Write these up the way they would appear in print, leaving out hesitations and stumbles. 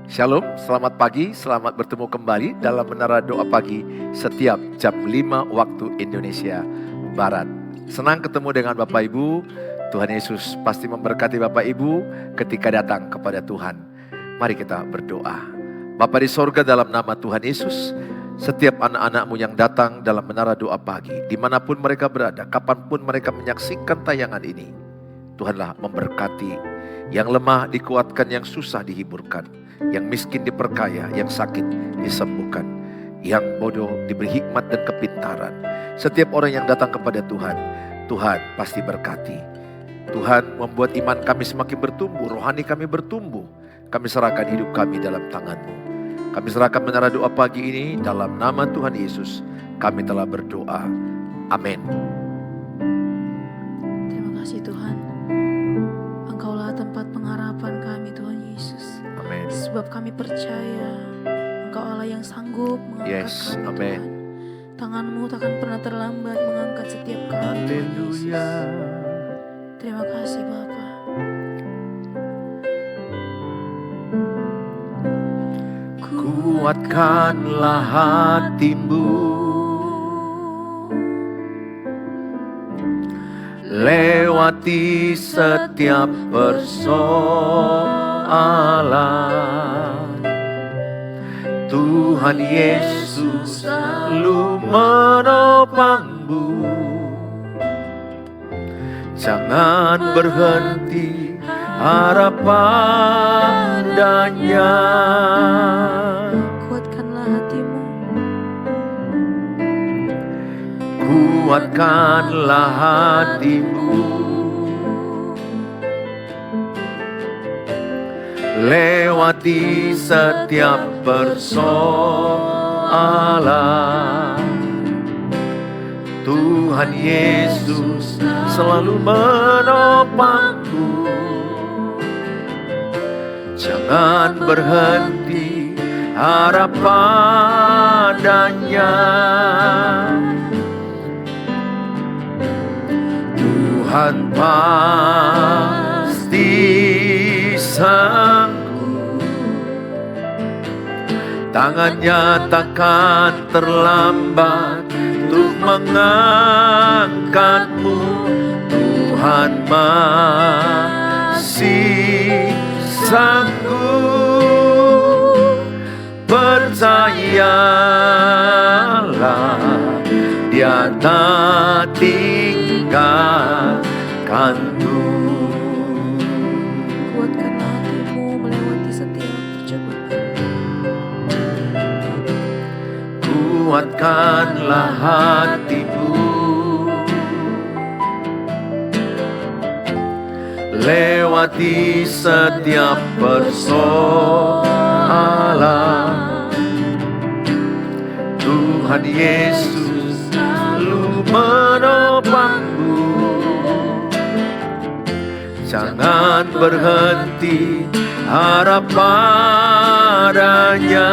Shalom, selamat pagi, selamat bertemu kembali dalam Menara Doa Pagi setiap jam 5 waktu Indonesia Barat. Senang ketemu dengan Bapak Ibu. Tuhan Yesus pasti memberkati Bapak Ibu ketika datang kepada Tuhan. Mari kita berdoa. Bapa di sorga, dalam nama Tuhan Yesus, setiap anak-anak-Mu yang datang dalam Menara Doa Pagi, dimanapun mereka berada, kapanpun mereka menyaksikan tayangan ini, Tuhanlah memberkati. Yang lemah dikuatkan, yang susah dihiburkan, yang miskin diperkaya, yang sakit disembuhkan, yang bodoh diberi hikmat dan kepintaran. Setiap orang yang datang kepada Tuhan, Tuhan pasti berkati. Tuhan membuat iman kami semakin bertumbuh, rohani kami bertumbuh. Kami serahkan hidup kami dalam tangan-Mu. Kami serahkan Menara Doa Pagi ini dalam nama Tuhan Yesus. Kami telah berdoa. Amin. Terima kasih Tuhan. Engkaulah tempat pengharapan kami Tuhan Yesus. Amin. Sebab kami percaya Engkau Allah yang sanggup mengangkat kami amin. Tuhan. Tangan-Mu takkan pernah terlambat mengangkat setiap kami Tuhan Yesus. Terima kasih Bapa. Kuatkanlah hatimu, lewati setiap persoalan. Tuhan Yesus selalu menopangmu. Jangan berhenti harap padanya. Kuatkanlah hatimu, kuatkanlah hatimu, lewati setiap persoalan. Tuhan Yesus selalu menopangmu. Jangan berhenti harap padanya. Tuhan pasti sanggup, tangannya takkan terlambat untuk mengangkatmu. Tuhan masih sanggup, percayalah, Dia tak tinggalkanmu. kuatkanlah hatimu melewati setiap percobaan. Kuatkanlah hatimu, lewati setiap persoalan. Tuhan Yesus selalu menopangmu. Jangan berhenti harap padanya.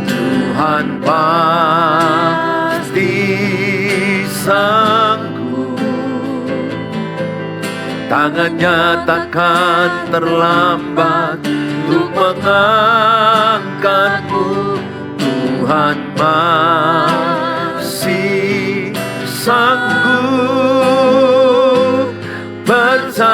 Tuhan pasti sanggup, tangannya takkan terlambat untuk mengangkatmu. Tuhan masih sanggup, percayalah,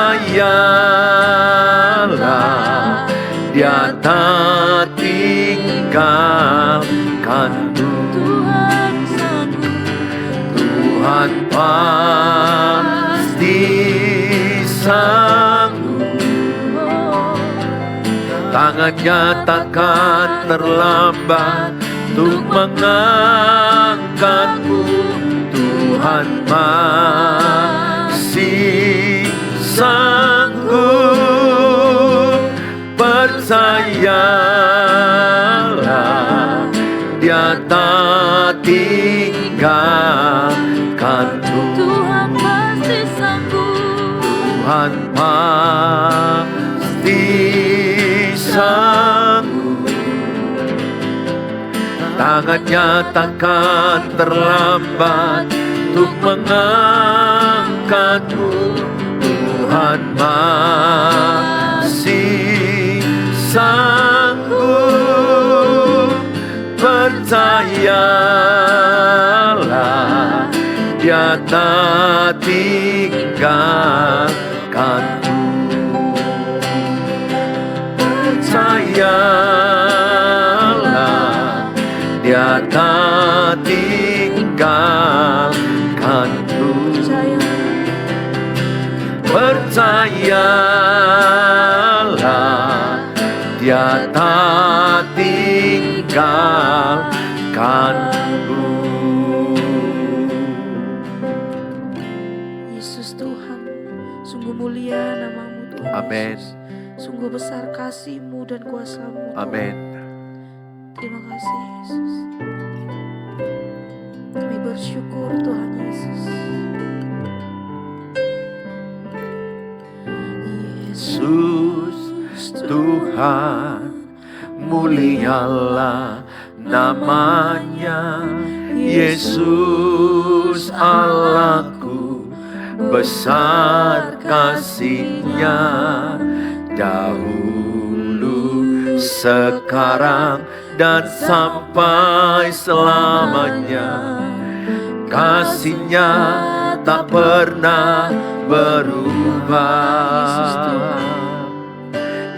Dia tak tinggalkanmu. Tuhan sanggup, Tuhan pasti sanggup, tangannya takkan terlambat untuk mengangkatmu. Tuhan masih sanggup, percayalah, Dia tak tinggalkanmu. Tuhan pasti sanggup, Tuhan pasti sanggup, tangannya takkan terlambat untuk mengangkatmu. Tuhan masih sanggup. Percayalah, Dia tak tinggalkanmu. Percayalah, Dia tak tinggalkanmu. Percayalah, Dia tak tinggalkanmu. Yesus Tuhan, sungguh mulia nama-Mu Tuhan. Amin. Yesus. Sungguh besar kasih-Mu dan kuasa-Mu Tuhan. Amin. Terima kasih Yesus. Kami bersyukur Tuhan Yesus. Yesus Tuhan, mulialah namanya. Yesus Allahku, besar kasih-Nya. Dahulu, sekarang, dan sampai selamanya. Kasih-Nya tak pernah berubah.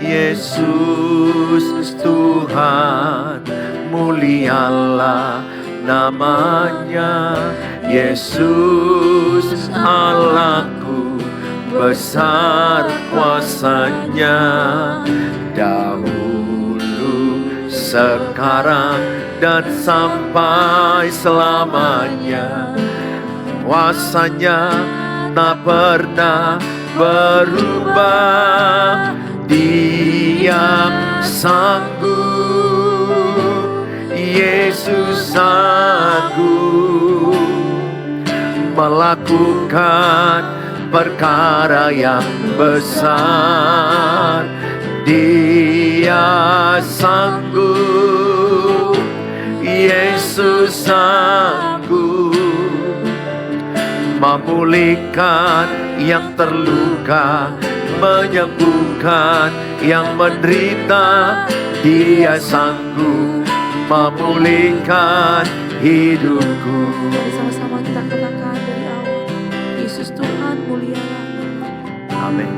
Yesus Tuhan, mulialah namanya. Yesus Allahku, besar kuasa-Nya. Dahulu, sekarang, dan sampai selamanya. Kuasa-Nya tak pernah berubah. Dia sanggup, Yesus sanggup melakukan perkara yang besar. Dia sanggup, Yesus sanggup memulihkan yang terluka, menyembuhkan yang menderita. Dia sanggup memulihkan hidupku. Mari sama-sama kita katakan dari awal. Yesus Tuhan, mulialah. Amin.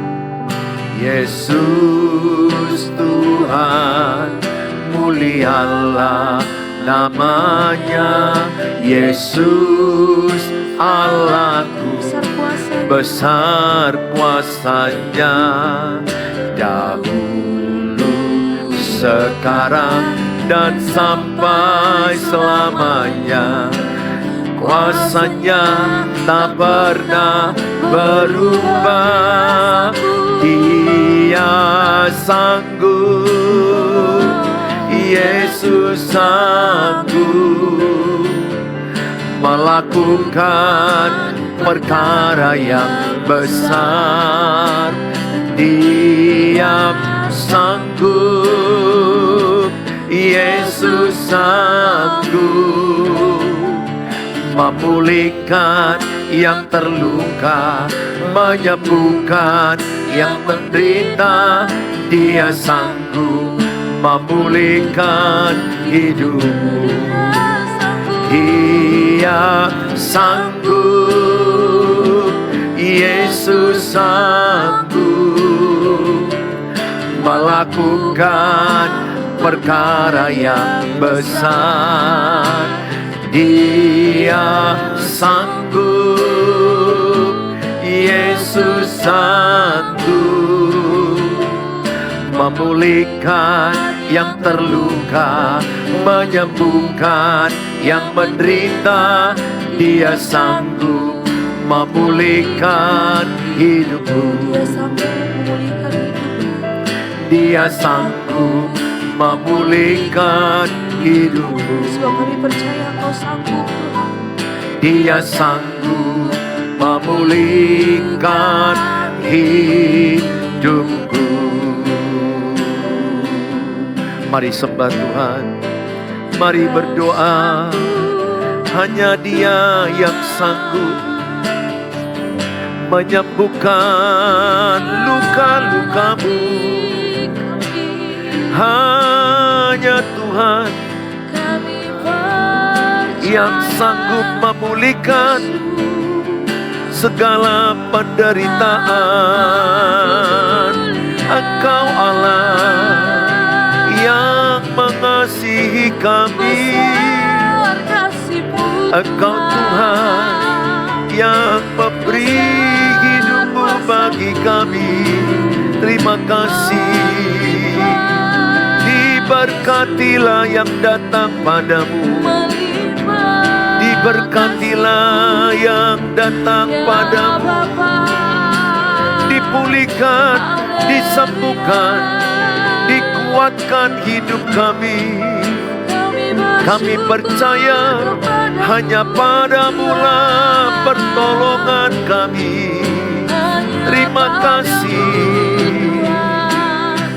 Yesus Tuhan, mulialah namanya. Yesus Allahku, Besar kuasa, besar kuasa-Nya. Dahulu, sekarang, dan sampai selamanya. Kuasa-Nya tak pernah berubah. Dia sanggup, Yesus sanggup melakukan perkara yang besar. Dia sanggup, Yesus sanggup memulihkan yang terluka, menyembuhkan yang menderita. Dia sanggup memulihkan hidupmu. Dia sanggup, Yesus sanggup melakukan perkara yang besar. Dia sanggup, Yesus sanggup memulihkan yang terluka, menyembuhkan yang menderita. Dia sanggup memulihkan hidupmu. Dia sanggup memulihkan hidupmu. Dia sanggup memulihkan hidupmu. Sebab kami percaya Engkau sanggup, Tuhan. Dia sanggup memulihkan hidupku. Mari sembah Tuhan, mari berdoa. Hanya Dia yang sanggup menyembuhkan luka-lukamu. Hanya Tuhan yang sanggup memulihkan segala penderitaan. Engkau Allah yang mengasihi kami. Engkau Tuhan yang memberi hidupmu bagi kami. Terima kasih. Diberkatilah yang datang padamu. Diberkatilah yang datang padamu. Dipulihkan, disembuhkan, dikuatkan hidup kami. Kami percaya hanya padamu-lah pertolongan kami. Terima kasih.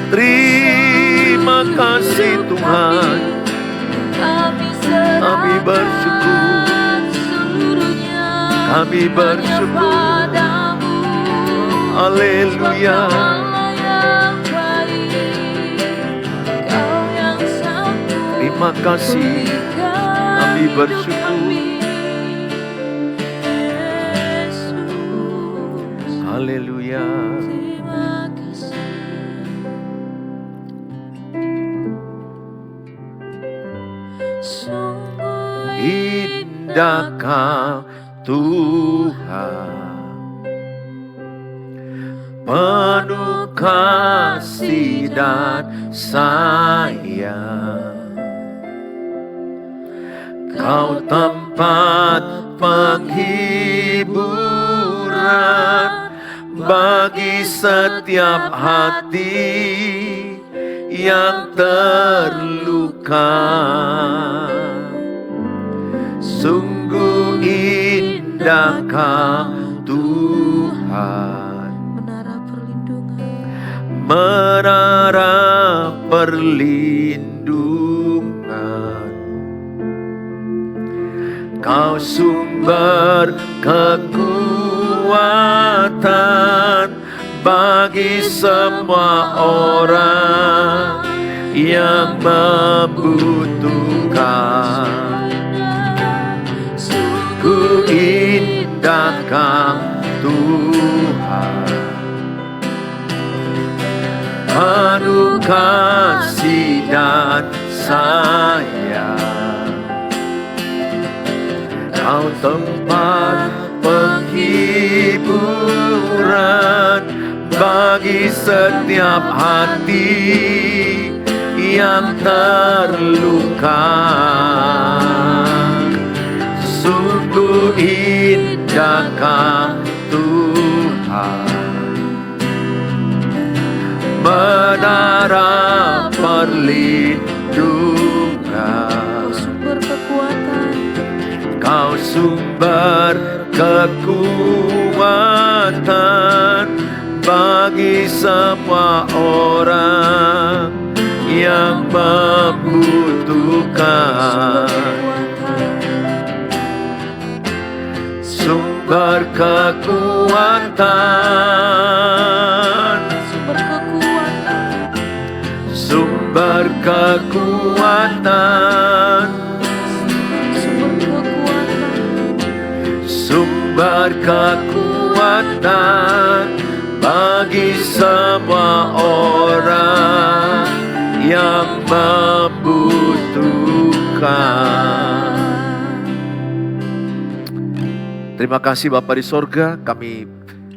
Terima kasih Tuhan. Kami bersyukur. Kami bersyukur. Haleluya. Terima kasih. Kami bersyukur. Haleluya. Indah Kau Tuhan, penuh kasih dan sayang. Kau tempat penghiburan bagi setiap hati yang terluka. Sungguh indah Kau Tuhan, menara perlindungan, menara perlindungan. Kau sumber kekuatan bagi semua orang yang membutuhkan. Ku indah Kau Tuhan, penuh kasih dan sayang. Kau tempat penghiburan bagi setiap hati yang terluka. Sungguh indah Kau Tuhan, menara perlindungan. Kau sumber kekuatan bagi semua orang yang membutuhkan. Sumber kekuatan, sumber kekuatan, sumber kekuatan bagi semua orang yang membutuhkan. Terima kasih Bapa di sorga, kami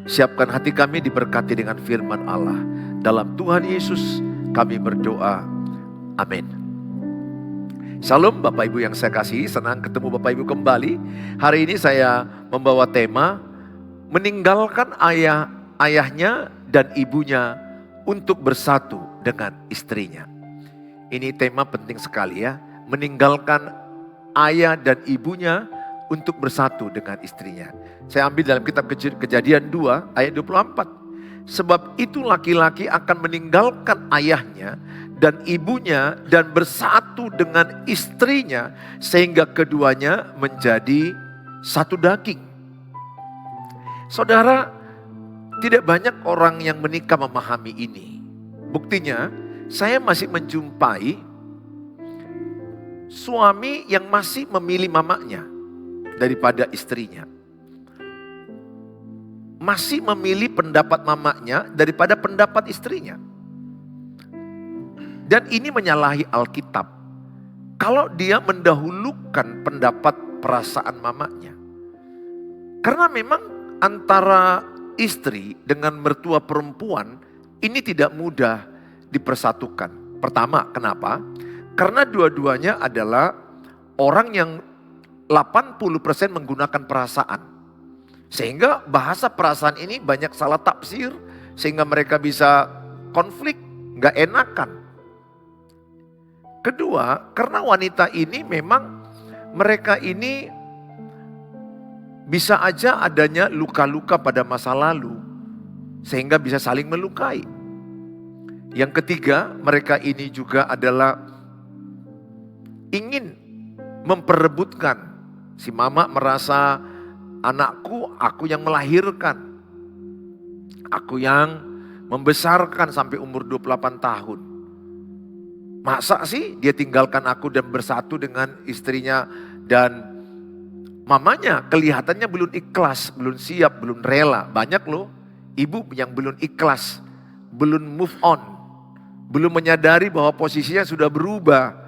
siapkan hati kami diberkati dengan firman Allah. Dalam Tuhan Yesus kami berdoa. Amin. Salam Bapak Ibu yang saya kasihi, senang ketemu Bapak Ibu kembali. Hari ini saya membawa tema meninggalkan ayahnya dan ibunya untuk bersatu dengan istrinya. Ini tema penting sekali ya, meninggalkan ayah dan ibunya untuk bersatu dengan istrinya. Saya ambil dalam kitab Kejadian 2 ayat 24. Sebab itu laki-laki akan meninggalkan ayahnya dan ibunya dan bersatu dengan istrinya sehingga keduanya menjadi satu daging. Saudara, Tidak banyak orang yang menikah memahami ini. Buktinya, saya masih menjumpai suami yang masih memilih mamanya daripada istrinya. Masih memilih pendapat mamanya daripada pendapat istrinya. Dan ini menyalahi Alkitab. Kalau dia mendahulukan pendapat perasaan mamanya. Karena memang antara istri dengan mertua perempuan ini tidak mudah dipersatukan. Pertama, kenapa? Karena dua-duanya adalah orang yang 80% menggunakan perasaan. Sehingga bahasa perasaan ini banyak salah tafsir. Sehingga mereka bisa konflik, gak enakan. Kedua, karena wanita ini memang mereka ini bisa aja adanya luka-luka pada masa lalu. Sehingga bisa saling melukai. Yang ketiga, mereka ini juga adalah ingin memperebutkan. Si mama merasa anakku, aku yang melahirkan. Aku yang membesarkan sampai umur 28 tahun. Masa sih dia tinggalkan aku dan bersatu dengan istrinya dan mamanya kelihatannya belum ikhlas, belum siap, belum rela. Banyak loh ibu yang belum ikhlas, belum move on, belum menyadari bahwa posisinya sudah berubah.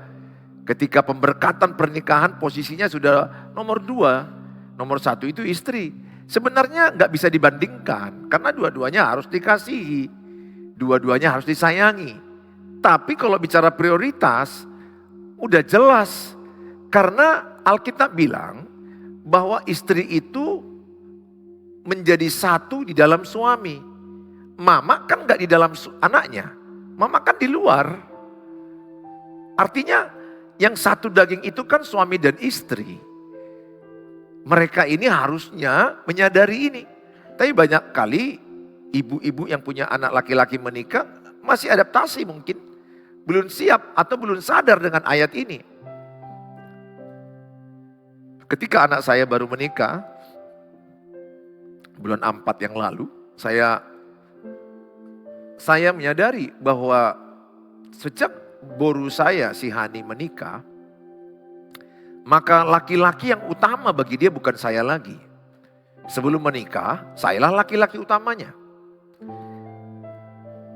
Ketika pemberkatan pernikahan posisinya sudah nomor 2, nomor 1 itu istri. Sebenarnya nggak bisa dibandingkan karena dua-duanya harus dikasihi, dua-duanya harus disayangi. Tapi kalau bicara prioritas, udah jelas. Karena Alkitab bilang bahwa istri itu menjadi satu di dalam suami. Mama kan gak di dalam anaknya, mama kan di luar. Artinya yang satu daging itu kan suami dan istri. Mereka ini harusnya menyadari ini. Tapi banyak kali ibu-ibu yang punya anak laki-laki menikah masih adaptasi mungkin. Belum siap atau belum sadar dengan ayat ini. Ketika anak saya baru menikah, bulan 4 yang lalu, saya menyadari bahwa sejak boru saya si Hani menikah, maka laki-laki yang utama bagi dia bukan saya lagi. Sebelum menikah, sayalah laki-laki utamanya.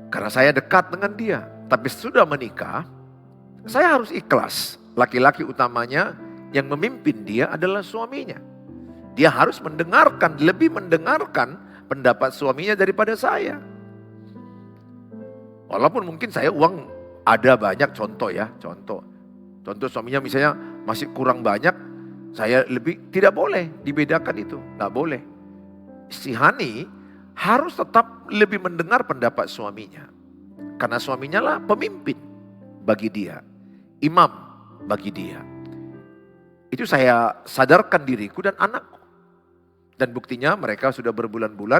Karena saya dekat dengan dia. Tapi sudah menikah, saya harus ikhlas. Laki-laki utamanya yang memimpin dia adalah suaminya. Dia harus mendengarkan, lebih mendengarkan pendapat suaminya daripada saya. Walaupun mungkin saya uang ada banyak, contoh ya, contoh suaminya misalnya masih kurang banyak, saya lebih, tidak boleh dibedakan itu, gak boleh. Si Hani harus tetap lebih mendengar pendapat suaminya. Karena suaminya lah pemimpin bagi dia, imam bagi dia. Itu saya sadarkan diriku dan anakku. Dan buktinya mereka sudah berbulan-bulan,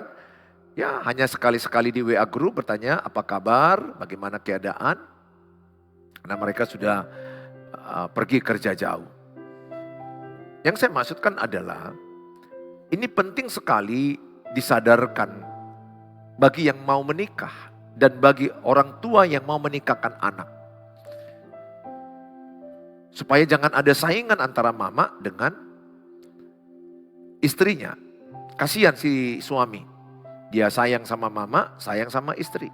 ya hanya sekali-sekali di WA group bertanya apa kabar, bagaimana keadaan. Karena mereka sudah pergi kerja jauh. Yang saya maksudkan adalah, ini penting sekali disadarkan bagi yang mau menikah. Dan bagi orang tua yang mau menikahkan anak. Supaya jangan ada saingan antara mama dengan istrinya. Kasihan si suami. Dia sayang sama mama, sayang sama istri.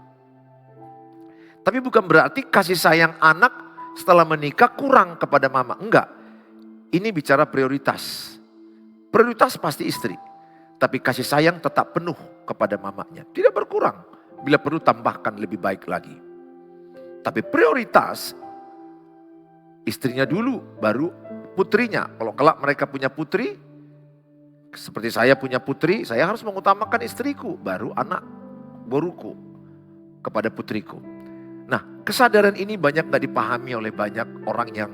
Tapi bukan berarti kasih sayang anak setelah menikah kurang kepada mama. Enggak. Ini bicara prioritas. Prioritas pasti istri. Tapi kasih sayang tetap penuh kepada mamanya. Tidak berkurang. Bila perlu tambahkan lebih baik lagi. Tapi prioritas istrinya dulu, baru putrinya. Kalau kelak mereka punya putri, seperti saya punya putri, saya harus mengutamakan istriku, baru anak boruku kepada putriku. Nah, kesadaran ini banyak gak dipahami oleh banyak orang yang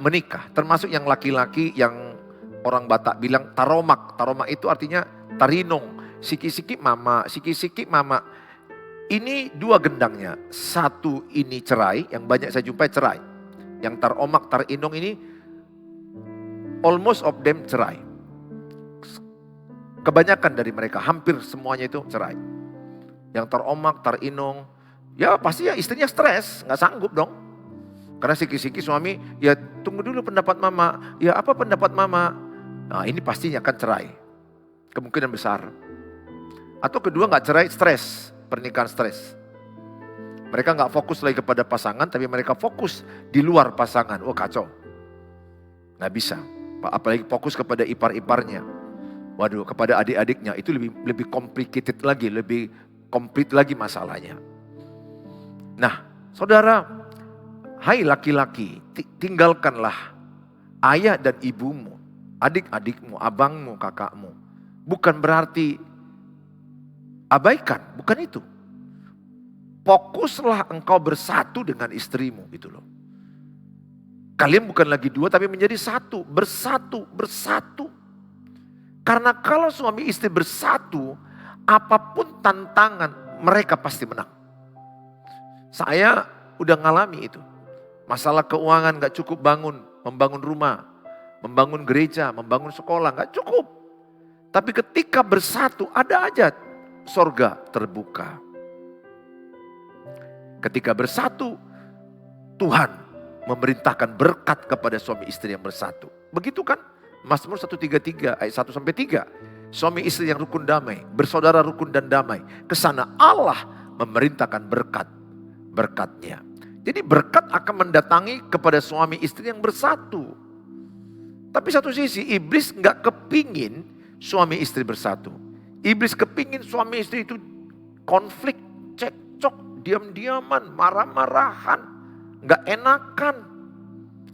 menikah. Termasuk yang laki-laki yang orang Batak bilang taromak. Taromak itu artinya tarinong. Siki-siki mama, siki-siki mama. Ini dua gendangnya. Satu ini cerai, yang banyak saya jumpai cerai. Yang taromak, tarinong ini almost of them cerai. Kebanyakan dari mereka, hampir semuanya itu cerai. Yang teromak, terinung, ya pasti ya istrinya stres, gak sanggup dong. Karena siki-siki suami, ya tunggu dulu pendapat mama, ya apa pendapat mama? Nah ini pastinya akan cerai, kemungkinan besar. Atau kedua gak cerai, stres, pernikahan stres. Mereka gak fokus lagi kepada pasangan, tapi mereka fokus di luar pasangan. Oh kacau, gak bisa. Apalagi fokus kepada ipar-iparnya. Waduh, kepada adik-adiknya, itu lebih complicated lagi, lebih komplit lagi masalahnya. Nah, saudara, hai laki-laki, tinggalkanlah ayah dan ibumu, adik-adikmu, abangmu, kakakmu. Bukan berarti abaikan, bukan itu. Fokuslah engkau bersatu dengan istrimu, gitu loh. Kalian bukan lagi dua, tapi menjadi satu, bersatu. Karena kalau suami istri bersatu, apapun tantangan, mereka pasti menang. Saya udah ngalami itu. Masalah keuangan gak cukup membangun rumah, membangun gereja, membangun sekolah, gak cukup. Tapi ketika bersatu, ada aja sorga terbuka. Ketika bersatu, Tuhan memerintahkan berkat kepada suami istri yang bersatu. Begitu kan? Mazmur 133 ayat 1-3. Suami istri yang rukun damai, bersaudara rukun dan damai. Kesana Allah memerintahkan berkatnya. Jadi berkat akan mendatangi kepada suami istri yang bersatu. Tapi satu sisi iblis gak kepingin suami istri bersatu. Iblis kepingin suami istri itu konflik, cekcok, diam-diaman, marah-marahan, gak enakan,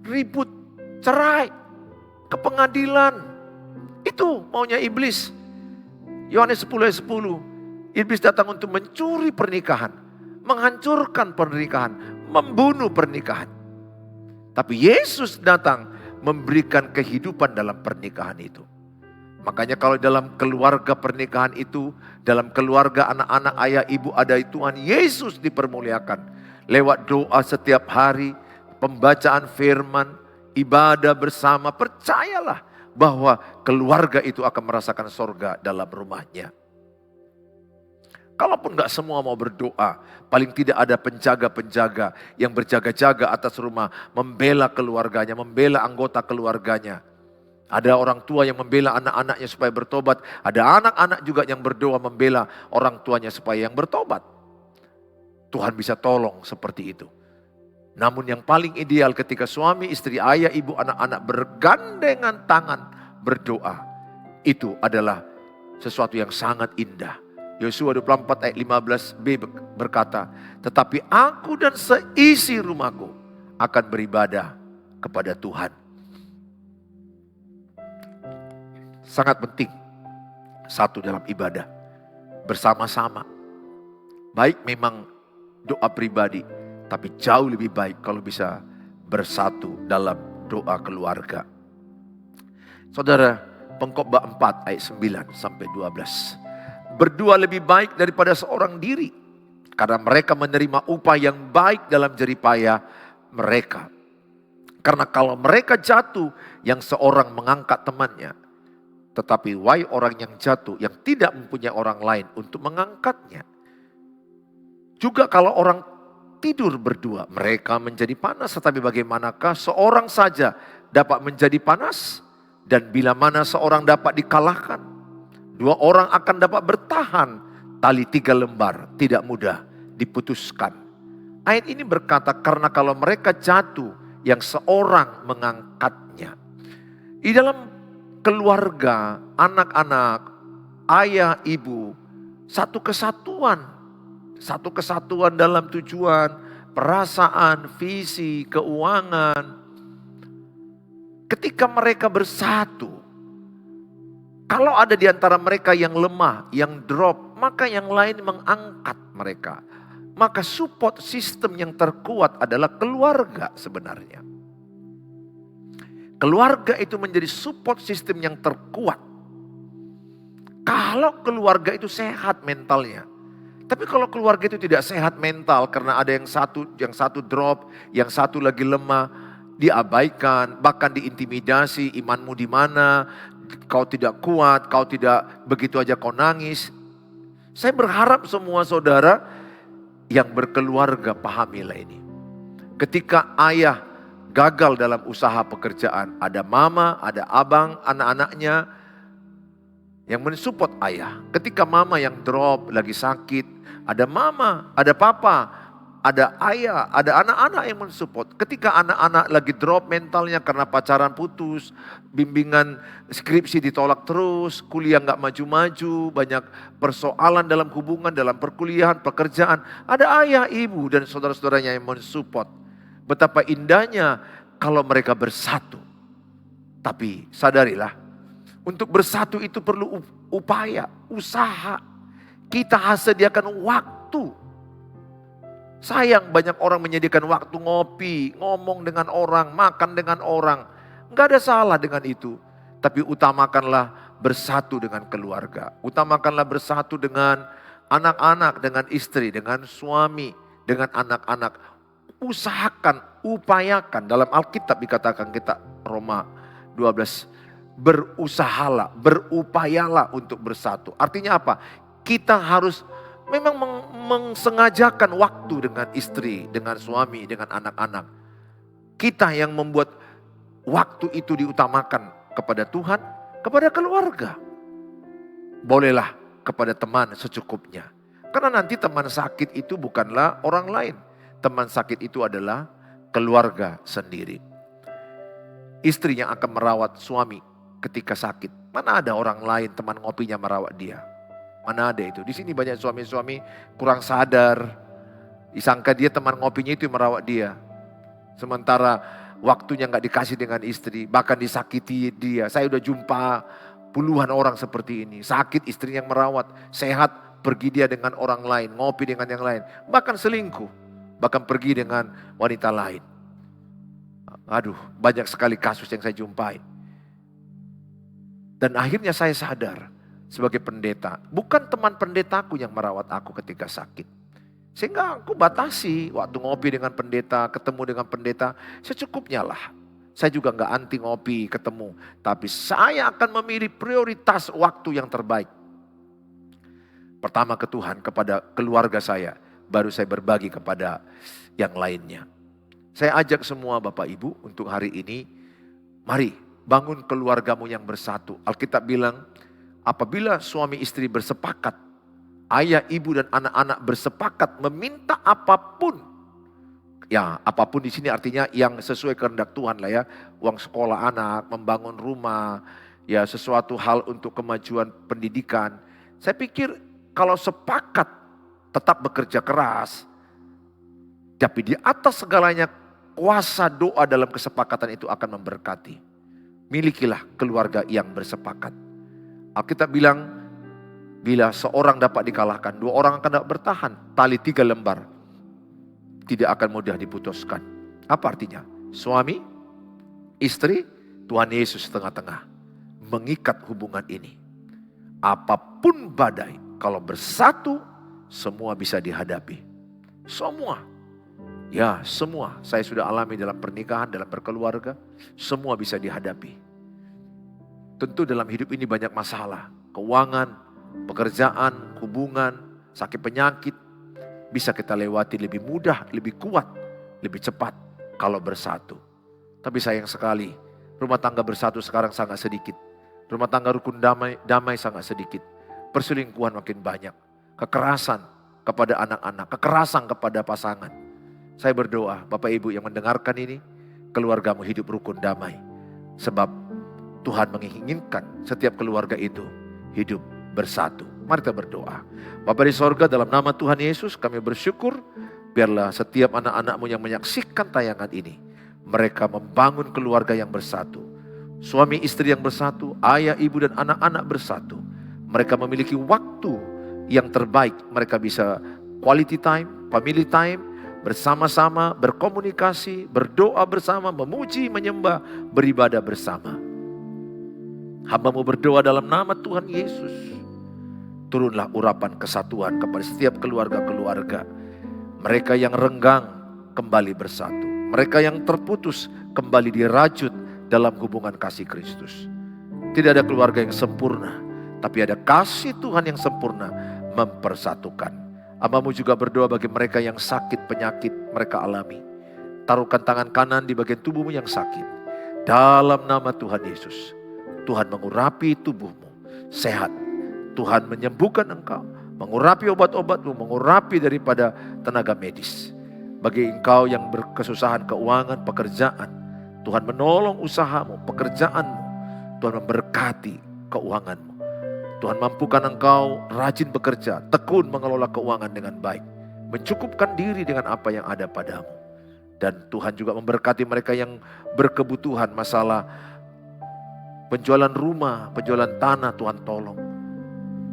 ribut, cerai. Ke pengadilan. Itu maunya iblis. Yohanes 10 ayat 10. Iblis datang untuk mencuri pernikahan. Menghancurkan pernikahan. Membunuh pernikahan. Tapi Yesus datang memberikan kehidupan dalam pernikahan itu. Makanya kalau dalam keluarga pernikahan itu, dalam keluarga anak-anak ayah ibu ada Tuhan Yesus dipermuliakan. Lewat doa setiap hari, pembacaan firman, ibadah bersama, percayalah bahwa keluarga itu akan merasakan sorga dalam rumahnya. Kalaupun gak semua mau berdoa, paling tidak ada penjaga-penjaga yang berjaga-jaga atas rumah, membela keluarganya, membela anggota keluarganya. Ada orang tua yang membela anak-anaknya supaya bertobat, ada anak-anak juga yang berdoa membela orang tuanya supaya yang bertobat. Tuhan bisa tolong seperti itu. Namun yang paling ideal ketika suami, istri, ayah, ibu, anak-anak bergandengan tangan berdoa. Itu adalah sesuatu yang sangat indah. Yosua 24 ayat 15b berkata, tetapi aku dan seisi rumahku akan beribadah kepada Tuhan. Sangat penting satu dalam ibadah. Bersama-sama. Baik memang doa pribadi. Tapi jauh lebih baik kalau bisa bersatu dalam doa keluarga. Saudara, Pengkhotbah 4 ayat 9-12. Berdua lebih baik daripada seorang diri. Karena mereka menerima upah yang baik dalam jeripaya mereka. Karena kalau mereka jatuh, yang seorang mengangkat temannya. Tetapi wahai orang yang jatuh, yang tidak mempunyai orang lain untuk mengangkatnya. Juga kalau orang tidur berdua, mereka menjadi panas. Tetapi bagaimanakah seorang saja dapat menjadi panas? Dan bila mana seorang dapat dikalahkan? Dua orang akan dapat bertahan. Tali 3 lembar tidak mudah diputuskan. Ayat ini berkata karena kalau mereka jatuh, yang seorang mengangkatnya. Di dalam keluarga, anak-anak, ayah, ibu, satu kesatuan. Satu kesatuan dalam tujuan, perasaan, visi, keuangan. Ketika mereka bersatu, kalau ada di antara mereka yang lemah, yang drop, maka yang lain mengangkat mereka. Maka support system yang terkuat adalah keluarga sebenarnya. Keluarga itu menjadi support system yang terkuat. Kalau keluarga itu sehat mentalnya. Tapi kalau keluarga itu tidak sehat mental karena ada yang satu drop, yang satu lagi lemah, diabaikan, bahkan diintimidasi, imanmu di mana, kau tidak kuat, kau tidak begitu aja kau nangis. Saya berharap semua saudara yang berkeluarga pahamilah ini. Ketika ayah gagal dalam usaha pekerjaan, ada mama, ada abang, anak-anaknya yang mensupport ayah. Ketika mama yang drop, lagi sakit, ada mama, ada papa, ada ayah, ada anak-anak yang mensupport. Ketika anak-anak lagi drop mentalnya karena pacaran putus, bimbingan skripsi ditolak terus, kuliah nggak maju-maju, banyak persoalan dalam hubungan, dalam perkuliahan, pekerjaan. Ada ayah, ibu, dan saudara-saudaranya yang mensupport. Betapa indahnya kalau mereka bersatu. Tapi sadarilah, untuk bersatu itu perlu upaya, usaha. Kita harus sediakan waktu. Sayang banyak orang menyediakan waktu ngopi, ngomong dengan orang, makan dengan orang. Enggak ada salah dengan itu. Tapi utamakanlah bersatu dengan keluarga. Utamakanlah bersatu dengan anak-anak, dengan istri, dengan suami, dengan anak-anak. Usahakan, upayakan. Dalam Alkitab dikatakan kita Roma 12. Berusahalah, berupayalah untuk bersatu. Artinya apa? Kita harus memang mensengajakan waktu dengan istri, dengan suami, dengan anak-anak. Kita yang membuat waktu itu diutamakan kepada Tuhan, kepada keluarga. Bolehlah kepada teman secukupnya. Karena nanti teman sakit itu bukanlah orang lain. Teman sakit itu adalah keluarga sendiri. Istri yang akan merawat suami ketika sakit. Mana ada orang lain teman ngopinya merawat dia? Mana ada itu? Di sini banyak suami-suami kurang sadar. Disangka dia teman ngopinya itu yang merawat dia. Sementara waktunya nggak dikasih dengan istri. Bahkan disakiti dia. Saya udah jumpa puluhan orang seperti ini. Sakit istri yang merawat. Sehat pergi dia dengan orang lain. Ngopi dengan yang lain. Bahkan selingkuh. Bahkan pergi dengan wanita lain. Aduh, banyak sekali kasus yang saya jumpai. Dan akhirnya saya sadar sebagai pendeta, bukan teman pendetaku yang merawat aku ketika sakit. Sehingga aku batasi waktu ngopi dengan pendeta, ketemu dengan pendeta, secukupnya lah. Saya juga nggak anti ngopi, ketemu. Tapi saya akan memilih prioritas waktu yang terbaik. Pertama ke Tuhan, kepada keluarga saya. Baru saya berbagi kepada yang lainnya. Saya ajak semua Bapak Ibu untuk hari ini, mari bangun keluargamu yang bersatu. Alkitab bilang, apabila suami istri bersepakat, ayah, ibu dan anak-anak bersepakat meminta apapun. Ya, apapun di sini artinya yang sesuai kehendak Tuhan lah ya. Uang sekolah anak, membangun rumah, ya sesuatu hal untuk kemajuan pendidikan. Saya pikir kalau sepakat tetap bekerja keras, tapi di atas segalanya kuasa doa dalam kesepakatan itu akan memberkati. Milikilah keluarga yang bersepakat. Alkitab bilang, bila seorang dapat dikalahkan, 2 orang akan dapat bertahan. Tali 3 lembar tidak akan mudah diputuskan. Apa artinya? Suami, istri, Tuhan Yesus tengah-tengah mengikat hubungan ini. Apapun badai, kalau bersatu, semua bisa dihadapi. Semua. Ya, semua. Saya sudah alami dalam pernikahan, dalam berkeluarga. Semua bisa dihadapi. Tentu dalam hidup ini banyak masalah. Keuangan, pekerjaan, hubungan, sakit penyakit. Bisa kita lewati lebih mudah, lebih kuat, lebih cepat kalau bersatu. Tapi sayang sekali, rumah tangga bersatu sekarang sangat sedikit. Rumah tangga rukun damai sangat sedikit. Perselingkuhan makin banyak. Kekerasan kepada anak-anak, kekerasan kepada pasangan. Saya berdoa, Bapak Ibu yang mendengarkan ini, keluargamu hidup rukun damai. Sebab Tuhan menginginkan setiap keluarga itu hidup bersatu. Mari kita berdoa. Bapa di sorga, dalam nama Tuhan Yesus kami bersyukur, biarlah setiap anak-anak-Mu yang menyaksikan tayangan ini, mereka membangun keluarga yang bersatu. Suami istri yang bersatu, ayah, ibu dan anak-anak bersatu. Mereka memiliki waktu yang terbaik, mereka bisa quality time, family time, bersama-sama, berkomunikasi, berdoa bersama, memuji, menyembah, beribadah bersama. Hamba-Mu berdoa dalam nama Tuhan Yesus. Turunlah urapan kesatuan kepada setiap keluarga-keluarga. Mereka yang renggang kembali bersatu. Mereka yang terputus kembali dirajut dalam hubungan kasih Kristus. Tidak ada keluarga yang sempurna, tapi ada kasih Tuhan yang sempurna mempersatukan. Hambamu juga berdoa bagi mereka yang sakit penyakit mereka alami. Taruhkan tangan kanan di bagian tubuhmu yang sakit. Dalam nama Tuhan Yesus, Tuhan mengurapi tubuhmu sehat. Tuhan menyembuhkan engkau, mengurapi obat-obatmu, mengurapi daripada tenaga medis. Bagi engkau yang berkesusahan keuangan, pekerjaan, Tuhan menolong usahamu, pekerjaanmu. Tuhan memberkati keuanganmu. Tuhan mampukan engkau rajin bekerja, tekun mengelola keuangan dengan baik. Mencukupkan diri dengan apa yang ada padamu. Dan Tuhan juga memberkati mereka yang berkebutuhan masalah penjualan rumah, penjualan tanah, Tuhan tolong.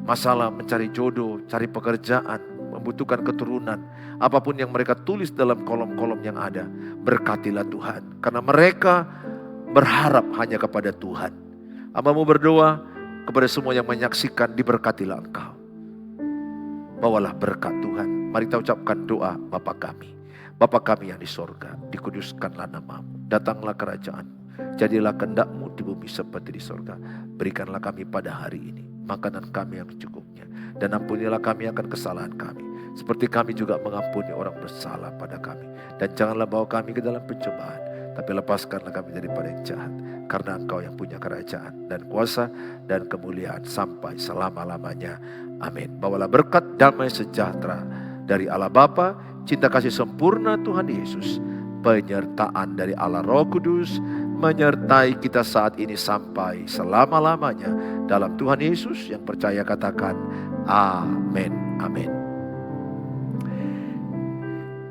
Masalah mencari jodoh, cari pekerjaan, membutuhkan keturunan. Apapun yang mereka tulis dalam kolom-kolom yang ada, berkatilah Tuhan. Karena mereka berharap hanya kepada Tuhan. Hambamu berdoa kepada semua yang menyaksikan, diberkatilah engkau. Bawalah berkat Tuhan. Mari kita ucapkan doa Bapa kami. Bapa kami yang di sorga, dikuduskanlah namamu. Datanglah kerajaanmu. Jadilah kehendak-Mu di bumi seperti di sorga. Berikanlah kami pada hari ini makanan kami yang secukupnya. Dan ampunilah kami akan kesalahan kami, seperti kami juga mengampuni orang bersalah pada kami. Dan janganlah bawa kami ke dalam pencobaan, tapi lepaskanlah kami daripada yang jahat. Karena Engkau yang punya kerajaan dan kuasa dan kemuliaan sampai selama-lamanya. Amin. Bawalah berkat damai sejahtera dari Allah Bapa, cinta kasih sempurna Tuhan Yesus, penyertaan dari Allah Roh Kudus, menyertai kita saat ini sampai selama-lamanya. Dalam Tuhan Yesus yang percaya katakan amin. Amin.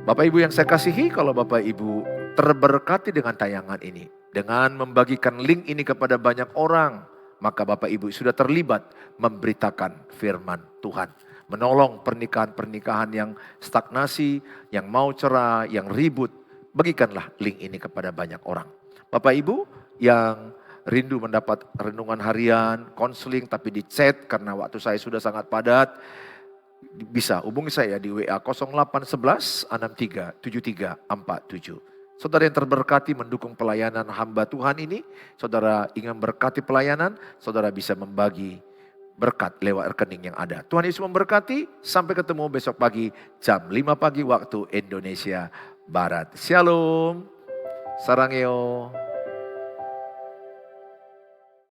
Bapak Ibu yang saya kasihi, kalau Bapak Ibu terberkati dengan tayangan ini, dengan membagikan link ini kepada banyak orang, maka Bapak Ibu sudah terlibat memberitakan firman Tuhan. Menolong pernikahan-pernikahan yang stagnasi, yang mau cerai, yang ribut. Bagikanlah link ini kepada banyak orang. Bapak Ibu yang rindu mendapat renungan harian, konseling tapi di chat karena waktu saya sudah sangat padat, bisa hubungi saya di WA 0811 63 73 47. Saudara yang terberkati mendukung pelayanan hamba Tuhan ini, saudara ingin berkati pelayanan, saudara bisa membagi berkat lewat rekening yang ada. Tuhan Yesus memberkati, sampai ketemu besok pagi jam 5 pagi waktu Indonesia Barat. Shalom, sarangeo.